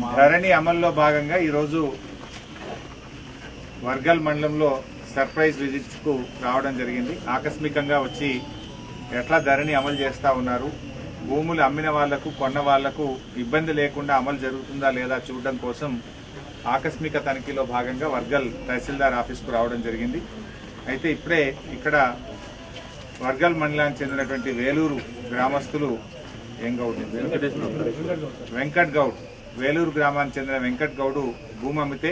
ధరణి అమల్లో భాగంగా ఈరోజు వర్గల్ మండలంలో సర్ప్రైజ్ విజిట్కు రావడం జరిగింది. ఆకస్మికంగా వచ్చి ఎట్లా ధరణి అమలు చేస్తూ ఉన్నారు, భూములు అమ్మిన వాళ్లకు కొన్న వాళ్లకు ఇబ్బంది లేకుండా అమలు జరుగుతుందా లేదా చూడడం కోసం ఆకస్మిక తనిఖీలో భాగంగా వర్గల్ తహసీల్దార్ ఆఫీస్కు రావడం జరిగింది. అయితే ఇప్పుడే ఇక్కడ వర్గల్ మండలానికి చెందినటువంటి వేలూరు గ్రామస్తులు వెంకట్ గౌడ్, వేలూరు గ్రామానికి చెందిన వెంకట్ గౌడు భూమి అమ్మితే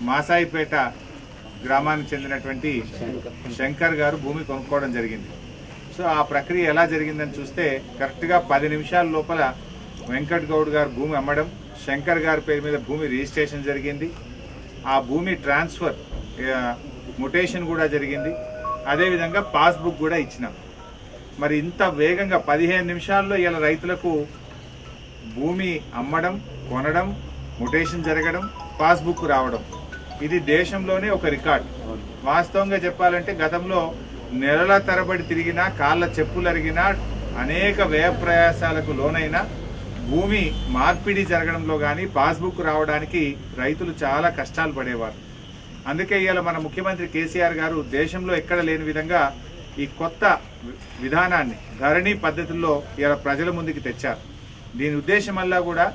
మాసాయిపేట గ్రామానికి చెందినటువంటి శంకర్ గారు భూమి కొనుక్కోవడం జరిగింది. సో ఆ ప్రక్రియ ఎలా జరిగిందని చూస్తే కరెక్ట్గా 10 నిమిషాల లోపల వెంకట్ గౌడ్ గారు భూమి అమ్మడం, శంకర్ గారి పేరు మీద భూమి రిజిస్ట్రేషన్ జరిగింది. ఆ భూమి ట్రాన్స్ఫర్ ముటేషన్ కూడా జరిగింది. అదేవిధంగా పాస్బుక్ కూడా ఇచ్చినాం. మరి ఇంత వేగంగా 15 నిమిషాల్లో ఇలా రైతులకు భూమి అమ్మడం, కొనడం, ముటేషన్ జరగడం, పాస్బుక్ రావడం, ఇది దేశంలోనే ఒక రికార్డ్. వాస్తవంగా చెప్పాలంటే గతంలో నెలల తరబడి తిరిగినా, కాళ్ళ చెప్పులు అరిగినా, అనేక వ్యయ ప్రయాసాలకు లోనైనా భూమి మార్పిడి జరగడంలో కానీ పాస్బుక్ రావడానికి రైతులు చాలా కష్టాలు పడేవారు. అందుకే ఇవాళ మన ముఖ్యమంత్రి కేసీఆర్ గారు దేశంలో ఎక్కడ లేని విధంగా ఈ కొత్త విధానాన్ని ధరణి పద్ధతుల్లో ఇలా ప్రజల ముందుకు తెచ్చారు. దీని ఉద్దేశం వల్ల కూడా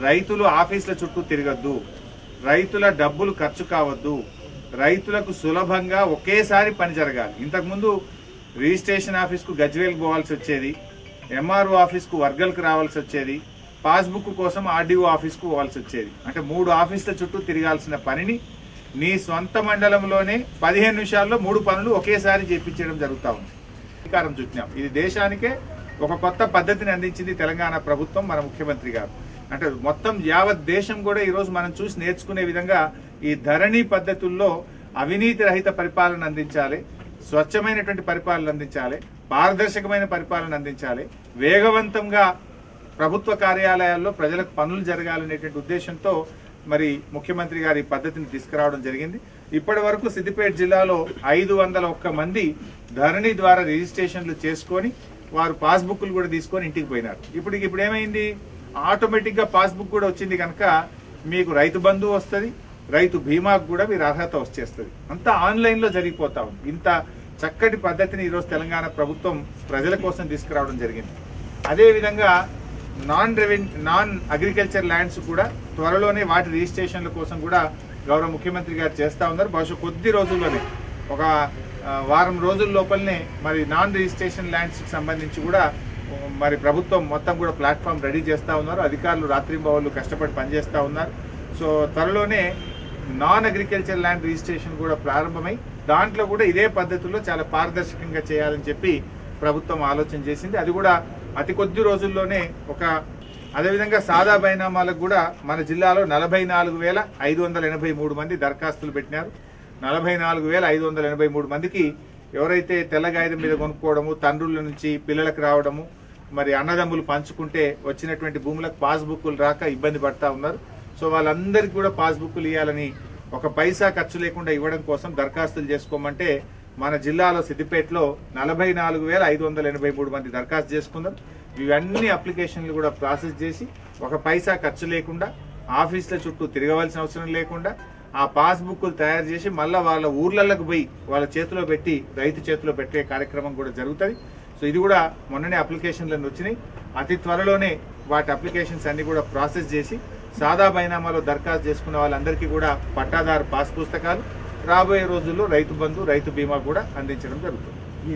రైతులు ఆఫీసుల చుట్టూ తిరగద్దు, రైతుల డబ్బులు ఖర్చు కావద్దు, రైతులకు సులభంగా ఒకేసారి పని జరగాలి. ఇంతకుముందు రిజిస్ట్రేషన్ ఆఫీస్కు గజ్వేల్కి పోవాల్సి వచ్చేది, ఎంఆర్ఓ ఆఫీస్కు వర్గల్కి రావాల్సి వచ్చేది, పాస్బుక్ కోసం ఆర్డీఓ ఆఫీస్కు పోవాల్సి వచ్చేది. అంటే 3 ఆఫీసుల చుట్టూ తిరగాల్సిన పనిని నీ సొంత మండలంలోనే 15 నిమిషాల్లో 3 పనులు ఒకేసారి చేపించడం జరుగుతూ ఉంది. అధికారం చుట్టినాం. ఇది దేశానికే ఒక కొత్త పద్ధతిని అందించింది తెలంగాణ ప్రభుత్వం, మన ముఖ్యమంత్రి గారు. అంటే మొత్తం యావత్ దేశం కూడా ఈరోజు మనం చూసి నేర్చుకునే విధంగా ఈ ధరణి పద్ధతుల్లో అవినీతి రహిత పరిపాలన అందించాలి, స్వచ్ఛమైనటువంటి పరిపాలన అందించాలి, పారదర్శకమైన పరిపాలన అందించాలి, వేగవంతంగా ప్రభుత్వ కార్యాలయాల్లో ప్రజలకు పనులు జరగాలనేటువంటి ఉద్దేశంతో మరి ముఖ్యమంత్రి గారు ఈ పద్ధతిని తీసుకురావడం జరిగింది. ఇప్పటి వరకు సిద్దిపేట జిల్లాలో 501 మంది ధరణి ద్వారా రిజిస్ట్రేషన్లు చేసుకొని వారు పాస్బుక్లు కూడా తీసుకొని ఇంటికి పోయినారు. ఇప్పుడు ఏమైంది, ఆటోమేటిక్ గా పాస్బుక్ కూడా వచ్చింది కనుక మీకు రైతు బంధు వస్తుంది, రైతు బీమాకు కూడా మీరు అర్హత వచ్చేస్తుంది. అంతా ఆన్లైన్ లో జరిగిపోతా ఉంది. ఇంత చక్కటి పద్ధతిని ఈరోజు తెలంగాణ ప్రభుత్వం ప్రజల కోసం తీసుకురావడం జరిగింది. అదేవిధంగా నాన్ అగ్రికల్చర్ ల్యాండ్స్ కూడా త్వరలోనే వాటి రిజిస్ట్రేషన్ల కోసం కూడా గౌరవ ముఖ్యమంత్రి గారు చేస్తూ ఉన్నారు. బహుశా కొద్ది రోజుల్లోనే ఒక వారం రోజుల లోపలనే మరి నాన్ రిజిస్ట్రేషన్ ల్యాండ్స్కి సంబంధించి కూడా మరి ప్రభుత్వం మొత్తం కూడా ప్లాట్ఫామ్ రెడీ చేస్తూ ఉన్నారు. అధికారులు రాత్రింబవళ్ళు కష్టపడి పనిచేస్తూ ఉన్నారు. సో త్వరలోనే నాన్ అగ్రికల్చర్ ల్యాండ్ రిజిస్ట్రేషన్ కూడా ప్రారంభమై దాంట్లో కూడా ఇదే పద్ధతిలో చాలా పారదర్శకంగా చేయాలని చెప్పి ప్రభుత్వం ఆలోచన చేసింది. అది కూడా అతి కొద్ది రోజుల్లోనే అదేవిధంగా సాదా బైనామాలకు కూడా మన జిల్లాలో 44,583 మంది దరఖాస్తులు పెట్టినారు. 44,583 మందికి ఎవరైతే తెల్ల కాగితం మీద కొనుక్కోవడము, తండ్రుల నుంచి పిల్లలకు రావడము, మరి అన్నదమ్ములు పంచుకుంటే వచ్చినటువంటి భూములకు పాస్బుక్లు రాక ఇబ్బంది పడతా ఉన్నారు. సో వాళ్ళందరికీ కూడా పాస్బుక్లు ఇవ్వాలని, ఒక పైసా ఖర్చు లేకుండా ఇవ్వడం కోసం దరఖాస్తులు చేసుకోమంటే మన జిల్లాలో సిద్దిపేటలో 44,583 మంది దరఖాస్తు చేసుకున్నారు. ఇవన్నీ అప్లికేషన్లు కూడా ప్రాసెస్ చేసి ఒక పైసా ఖర్చు లేకుండా, ఆఫీసుల చుట్టూ తిరగవలసిన అవసరం లేకుండా ఆ పాస్బుక్లు తయారు చేసి మళ్ళీ వాళ్ళ ఊర్లలోకి పోయి వాళ్ళ చేతిలో పెట్టి రైతు చేతిలో పెట్టే కార్యక్రమం కూడా జరుగుతుంది. సో ఇది కూడా మొన్ననే అప్లికేషన్లను వచ్చినాయి. అతి త్వరలోనే వాటి అప్లికేషన్స్ అన్ని కూడా ప్రాసెస్ చేసి సాదా బైనామాలో దరఖాస్తు చేసుకున్న వాళ్ళందరికీ కూడా పట్టాదారు పాస్ పుస్తకాలు, రాబోయే రోజుల్లో రైతు బంధు, రైతు బీమా కూడా అందించడం జరుగుతుంది.